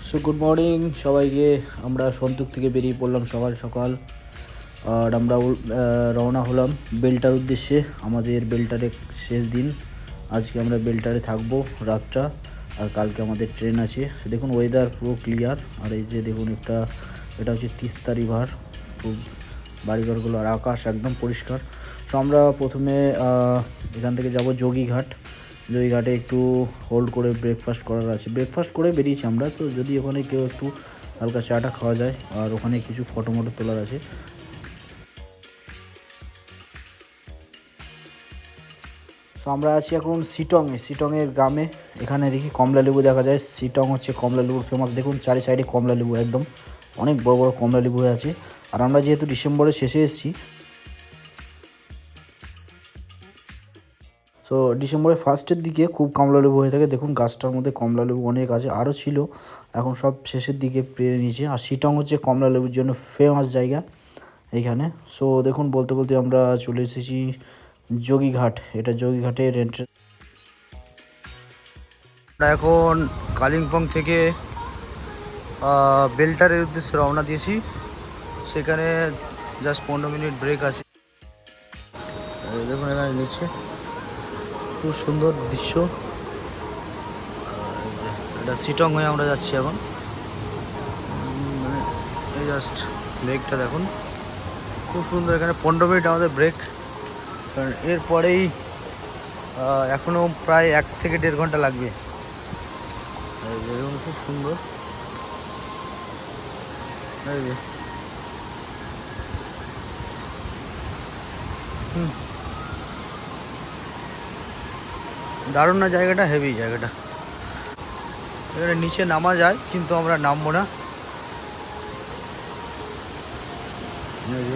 So good morning সবাইকে। আমরা সন্তুক থেকে বেরিয়ে পড়লাম সকাল সকাল। আর আমরা রওনা হলাম বেলটার উদ্দেশ্যে। আমাদের বেলটারে শেষ দিন, আজকে আমরা বেলটারে থাকবো রাতটা, আর কালকে আমাদের ট্রেন আছে। দেখুন ওয়েদার পুরো ক্লিয়ার, আর এই যে দেখুন এটা হচ্ছে তিস্তা রিভার, খুব বাড়িঘরগুলো আর আকাশ একদম পরিষ্কার। সো আমরা প্রথমে এখান থেকে যাব যোগীঘাটে একটু হোল্ড করে ব্রেকফাস্ট করার আছে। ব্রেকফাস্ট করে বেরিয়েছি আমরা, তো যদি ওখানে কেউ একটু হালকা চাটা খাওয়া যায়, আর ওখানে কিছু ফটো তোলার আছে। তো আমরা আছি এখন শিটংয়ের গ্রামে। এখানে দেখি কমলা লেবু দেখা যায়। শিটং হচ্ছে কমলা লেবুর ফেমাস। দেখুন চারি সাইডে কমলা লেবু, একদম অনেক বড় বড় কমলা লেবু হয়ে আছে। আর আমরা যেহেতু ডিসেম্বরের শেষে এসেছি, সো ডিসেম্বরের ফার্স্টের দিকে খুব কমলালেবু হয়ে থাকে। দেখুন গাছটার মধ্যে কমলালেবু অনেক আছে, আরও ছিল, এখন সব শেষের দিকে পেরে নিয়েছে। আর শিটং হচ্ছে কমলালেবুর জন্য ফেমাস জায়গা এইখানে। সো দেখুন বলতে বলতে আমরা চলে এসেছি যোগীঘাট। এটা যোগীঘাটের এন্ট্রেন্স। আমরা এখন কালিম্পং থেকে বেলটারের উদ্দেশ্যে রওনা দিয়েছি। সেখানে জাস্ট 15 মিনিট ব্রেক আছে। দেখুন এখানে নিচে খুব সুন্দর দৃশ্য। এটা শিটং হয়ে আমরা যাচ্ছি এখন। মানে এই জাস্ট ব্রেকটা দেখুন, খুব সুন্দর। এখানে 15 মিনিট আমাদের ব্রেক, কারণ এরপরেই এখনও প্রায় 1 থেকে 1.5 ঘন্টা লাগবে। দেখুন খুব সুন্দর। দারুণ না জায়গাটা, হেভি জায়গাটা। এখানে নিচে নামা যায়, কিন্তু আমরা নামবো না।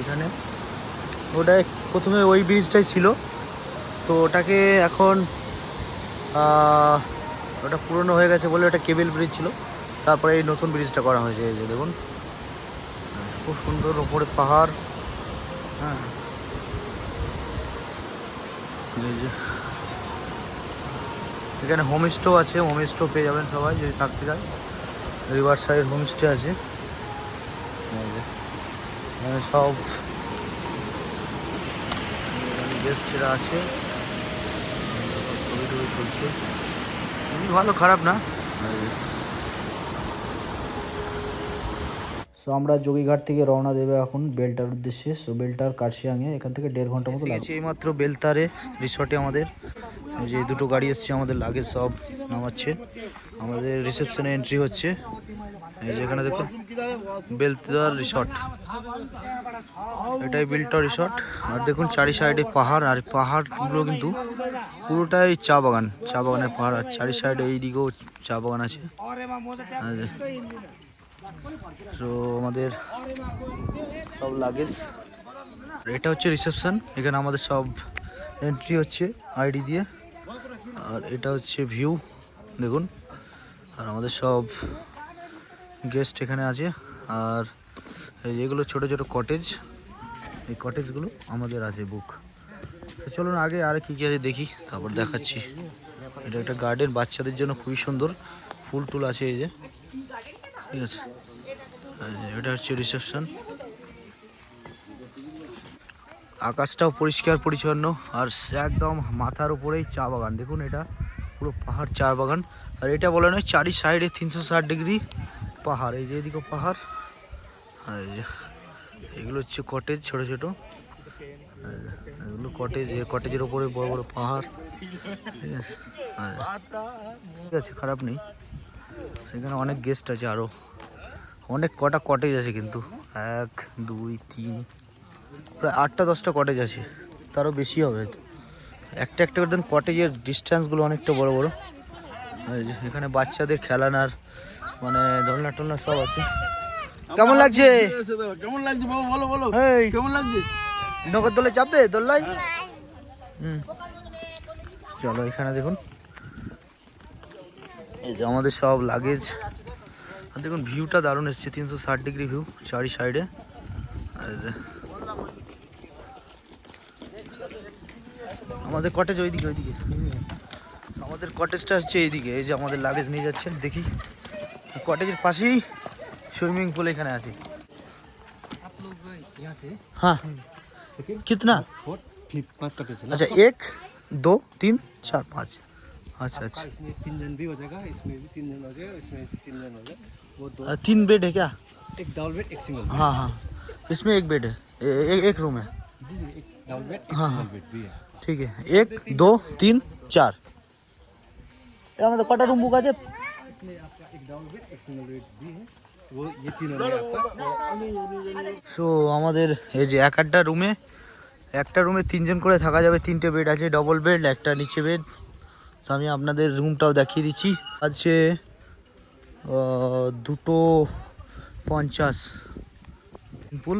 এখানে ওটাই প্রথমে ওই ব্রিজটাই ছিল, তো ওটাকে এখন ওটা পুরনো হয়ে গেছে বলে ওটা কেবল ব্রিজ ছিল। তারপরে এই নতুন ব্রিজটা করা হয়েছে। এই যে দেখুন খুব সুন্দর, ওপরে পাহাড়। হ্যাঁ, এই যে এখানে হোমস্টেও আছে, হোমস্টেও পেয়ে যাবেন সবাই যদি থাকতে চায়। রিভার সাইড হোমস্টে আছে। এখানে সব গেস্টরা আছে, ছবি টবি তুলছে। ভালো, খারাপ না। সো আমরা যোগীঘাট থেকে রওনা দেবে এখন বেলটার উদ্দেশ্যে। সো বেলটার কার্শিয়াংয়ে এখান থেকে 1.5 ঘন্টার মতো লাগছে। এইমাত্র বেলতারে রিসর্টে আমাদের যে দুটো গাড়ি এসছে, আমাদের লাগেজ সব নামাচ্ছে। আমাদের রিসেপশনে এন্ট্রি হচ্ছে। এই যে এখানে দেখুন বেলতার রিসর্ট, এটাই বেলটার রিসর্ট। আর দেখুন চারি সাইডে পাহাড়, আর পাহাড়গুলো কিন্তু পুরোটাই চা বাগানের পাহাড়। আর চারি সাইডে এইদিকেও চা বাগান আছে। তো আমাদের সব লাগেজ, এটা হচ্ছে রিসেপশন। এখানে আমাদের সব এন্ট্রি হচ্ছে আইডি দিয়ে। আর এটা হচ্ছে ভিউ দেখুন। আর আমাদের সব গেস্ট এখানে আছে। আর এই যেগুলো ছোট ছোট কটেজ, এই কটেজগুলো আমাদের আছে বুক। তো চলুন আগে আর কি কি আছে দেখি, তারপর দেখাচ্ছি। এটা একটা গার্ডেন, বাচ্চাদের জন্য খুবই সুন্দর, ফুল টুল আছে এই যে, ঠিক আছে। এটা হচ্ছে রিসেপশন। আকাশটাও পরিষ্কার পরিচ্ছন্ন, আর একদম মাথার উপরেই চা বাগান। দেখুন এটা পুরো পাহাড়, চা বাগান। আর এটা বলে নয়, চারি সাইডে 360 ডিগ্রি পাহাড়। এই যে এদিকেও পাহাড়। আর এই যে এগুলো হচ্ছে কটেজ, ছোট ছোট এগুলো কটেজ। কটেজের ওপরে বড় বড় পাহাড়, ঠিক আছে, খারাপ নেই। সেখানে অনেক গেস্ট আছে, আরও অনেক কটা কটেজ আছে, কিন্তু 1 2 3 প্রায় 8টা 10টা কটেজ আছে, তারও বেশি হবে হয়তো। একটা একটা করে দেন কটেজের ডিস্টেন্সগুলো অনেকটা বড় বড়। এখানে বাচ্চাদের খেলানার মানে দোলনা টোলনা সব আছে। কেমন লাগছে? কেমন লাগছে বাবু, বলো বলো, এই কেমন লাগছে? নগর দোলে চাপবে, দোল্লাই? চলো এখানে দেখুন, এই যে আমাদের সব লাগেজ। আর দেখুন ভিউটা দারুণ এসছে, 360 ডিগ্রি ভিউ চারি সাইডে। আমাদের কটেজ ওইদিকে, আমাদের কটেজটা হচ্ছে এইদিকে। এই যে আমাদের লাগেজ নিয়ে যাচ্ছেন, দেখি কটেজের পাশেই সুইমিং পুল এখানে আছে। आप लोग यहाँ से हाँ कितना? 5 कटे से अच्छा 1 2 3 4 5। अच्छा अच्छा इसमें 3 जन भी हो जाएगा, इसमें भी 3 जन हो जाएगा, इसमें भी 3 जन हो जाएगा। वो 2 3 बेड है क्या? एक डबल बेड एक सिंगल बेड। हाँ हाँ इसमें 1 बेड है, एक रूम है। जी एक डबल बेड एक हाँ, सिंगल हाँ। बेड भी है। ठीक है 1 2 3 4 আমাদের কটা রুম বুক আছে? इसमें आपका एक डबल बेड एक सिंगल बेड भी है, वो ये तीनों में आपका। সো আমাদের এই যে একটা রুমে 3 জন করে থাকা যাবে, 3টে বেড আছে, ডবল বেড, একটা নিচে বেড। তো আমি আপনাদের রুমটাও দেখিয়ে দিচ্ছি। আছে 2:50 পুল,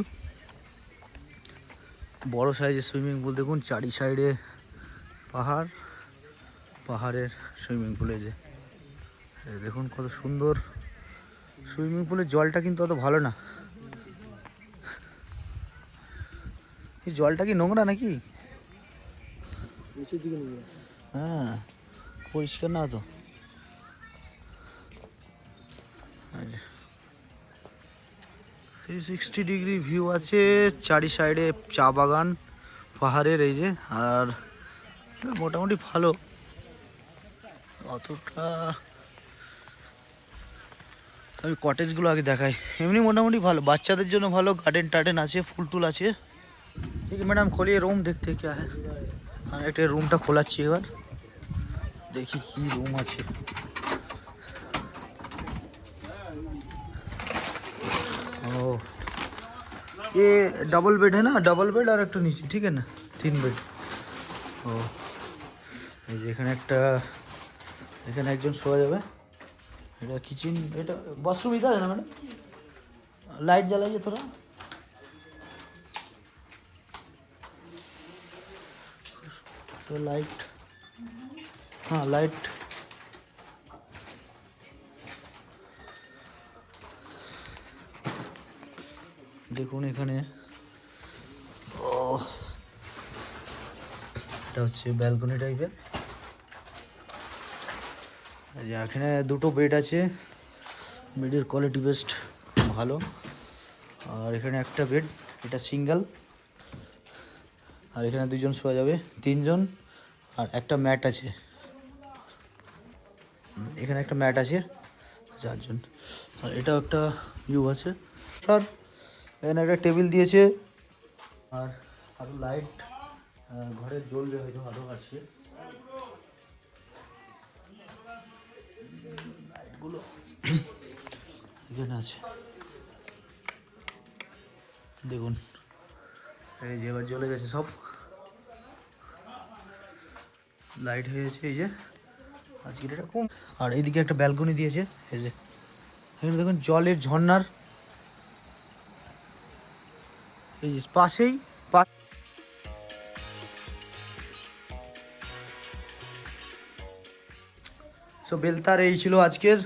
বড় সাইজের সুইমিং পুল। দেখুন চারি সাইডে পাহাড়ের সুইমিং পুলে যে দেখুন কত সুন্দর। সুইমিং পুলের জলটা কিন্তু অত ভালো না। এই জলটা কি নোংরা নাকি? হ্যাঁ পরিষ্কার না তো। 360 ডিগ্রি ভিউ আছে, চারি সাইডে চা বাগান পাহাড়ের এই যে। আর মোটামুটি ভালো, অতটা আমি কটেজগুলো আগে দেখাই। এমনি মোটামুটি ভালো, বাচ্চাদের জন্য ভালো, গার্ডেন টার্ডেন আছে, ফুল টুল আছে। ঠিক আছে ম্যাডাম खोलिए रूम, देखते हैं क्या है। আমি একটা রুমটা খোলাচ্ছি এবার, দেখি কি রুম আছে। ও ये डबल बेड है ना, डबल बेड और एक नीचे, ठीक है ना 3 बेड। ও এই যে এখানে একজন শোয়া যাবে। এটা কিচেন, এটা वॉशरूम इधर है ना मैडम? लाइट जलाइए थोड़ा। तो लाइट, हाँ लाइट। দেখুন এখানে এটা হচ্ছে ব্যালকনি টাইপের। এখানে 2টো বেড আছে, বেডের কোয়ালিটি বেস্ট ভালো। আর এখানে একটা বেড, এটা সিঙ্গেল। আর এখানে 2 জন শোয়া যাবে, 3 জন। আর একটা ম্যাট আছে, এখানে একটা ম্যাট আছে 4 জন। আর এটাও একটা ভিউ আছে স্যার। এখানে একটা টেবিল দিয়েছে, আর আরও লাইট ঘরে জ্বলবে হয়তো, আরও আছে লাইটগুলো এখানে আছে। দেখুন এই যে এবার জ্বলে গেছে, সব লাইট হয়েছে এই যে। আজকে এটা কম। আর এইদিকে একটা ব্যালকনি দিয়েছে এই যে, এখানে দেখুন জলের ঝর্ণার এই যে পাশেই। সো বেলতার এই ছিল আজকের।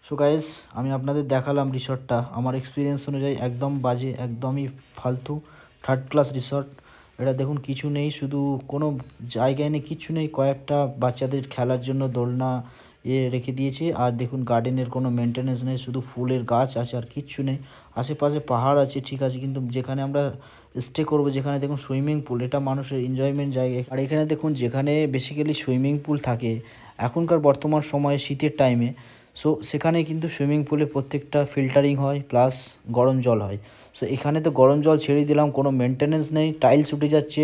সো গাইস আমি আপনাদের দেখালাম রিসর্টটা। আমার এক্সপিরিয়েন্স অনুযায়ী একদম বাজে, একদমই ফালতু, 3rd ক্লাস রিসর্ট। এটা দেখুন কিছু নেই, শুধু কোনো জায়গায় নেই, কিছু নেই, কয়েকটা বাচ্চাদের খেলার জন্য দোলনা রেখে দিয়েছে। আর দেখুন গার্ডেনের কোনো মেনটেনেন্স নেই, শুধু ফুলের গাছ আছে আর কিচ্ছু নেই। আশেপাশে পাহাড় আছে ঠিক আছে, কিন্তু যেখানে আমরা স্টে করব, যেখানে দেখুন সুইমিং পুল, এটা মানুষের এনজয়মেন্ট জায়গা। আর এখানে দেখুন যেখানে বেসিক্যালি সুইমিং পুল থাকে এখনকার বর্তমান সময়ে শীতের টাইমে, সো সেখানে কিন্তু সুইমিং পুলে প্রত্যেকটা ফিল্টারিং হয়, প্লাস গরম জল হয়। সো এখানে তো গরম জল ছেড়ে দিলাম, কোনো মেনটেনেন্স নেই, টাইলস উঠে যাচ্ছে,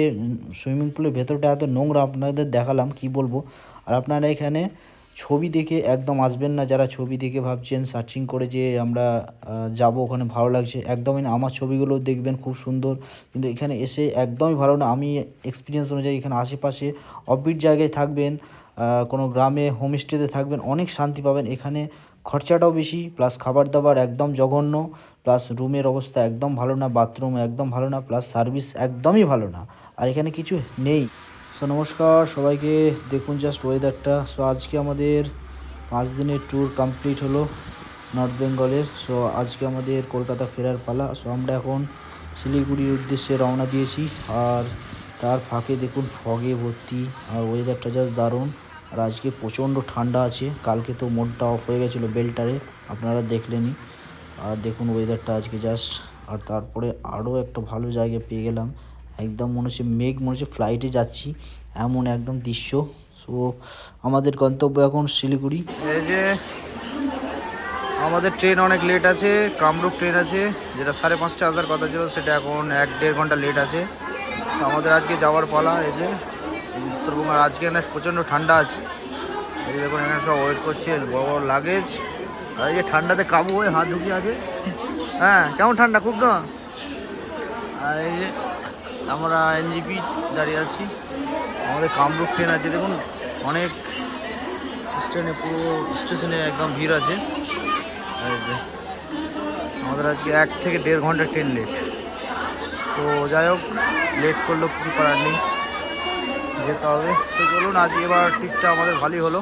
সুইমিং পুলের ভেতরটা এত নোংরা, আপনাদের দেখালাম কি বলবো। আর আপনারা এখানে ছবি দেখে একদম আসবেন না, যারা ছবি দেখে ভাবছেন সার্চিং করে যে আমরা যাব ওখানে ভালো লাগছে, একদমই না। আমার ছবিগুলো দেখবেন খুব সুন্দর, কিন্তু এখানে এসে একদমই ভালো না। আমি এক্সপিরিয়েন্স অনুযায়ী এখানে আশেপাশে অফবিট জায়গায় থাকবেন, কোনো গ্রামে হোমস্টেতে থাকবেন, অনেক শান্তি পাবেন। এখানে খরচাটাও বেশি, প্লাস খাবার দাবার একদম জঘন্য, প্লাস রুমের অবস্থা একদম ভালো না, বাথরুম একদম ভালো না, প্লাস সার্ভিস একদমই ভালো না। আর এখানে কিছু নেই। সো নমস্কার সবাইকে, দেখুন জাস্ট ওয়েদারটা। সো আজকে আমাদের 5 দিনের ট্যুর কমপ্লিট হলো নর্থ বেঙ্গলের। সো আজকে আমাদের কলকাতা ফেরার পালা। সো আমরা এখন শিলিগুড়ির উদ্দেশ্যে রওনা দিয়েছি। আর তার ফাঁকে দেখুন ফগে ভর্তি, আর ওয়েদারটা জাস্ট দারুণ। আর আজকে প্রচণ্ড ঠান্ডা আছে। কালকে তো মোডটা অফ হয়ে গেছিলো বেলটারে, আপনারা দেখলেনই। আর দেখুন ওয়েদারটা আজকে জাস্ট। আর তারপরে আরও একটা ভালো জায়গা পেয়ে গেলাম, একদম মনে হচ্ছে মেঘ, মনে হচ্ছে ফ্লাইটে যাচ্ছি, এমন একদম দৃশ্য। সো আমাদের গন্তব্য এখন শিলিগুড়ি। এই যে আমাদের ট্রেন অনেক লেট আছে, কামরূপ ট্রেন আছে, যেটা 5:30 আসার কথা ছিল, সেটা এখন 1-1.5 ঘন্টা লেট আছে। তো আমাদের আজকে যাওয়ার পালা। এই যে উত্তরবঙ্গ, আর আজকে এখানে প্রচণ্ড ঠান্ডা আছে। এই যে দেখুন এখানে সব ওয়েট করছে, বড় বড় লাগেজ। আর এই যে ঠান্ডাতে কাবু হয়ে হাত ঢুকিয়ে আছে। হ্যাঁ, কেমন ঠান্ডা, খুব না? আর এই যে আমরা এনজিপি দাঁড়িয়ে আছি, আমাদের কামরূপ ট্রেন আছে। দেখুন অনেক স্টেশনে, পুরো স্টেশনে একদম ভিড় আছে। এই যে আমাদের আজকে 1 থেকে 1.5 ঘন্টা ট্রেন লেট। তো যাই হোক, লেট করলেও কিছু করার নেই, যেতে হবে। তো চলুন, আজ এবার ট্রিপটা আমাদের ভালোই হলো।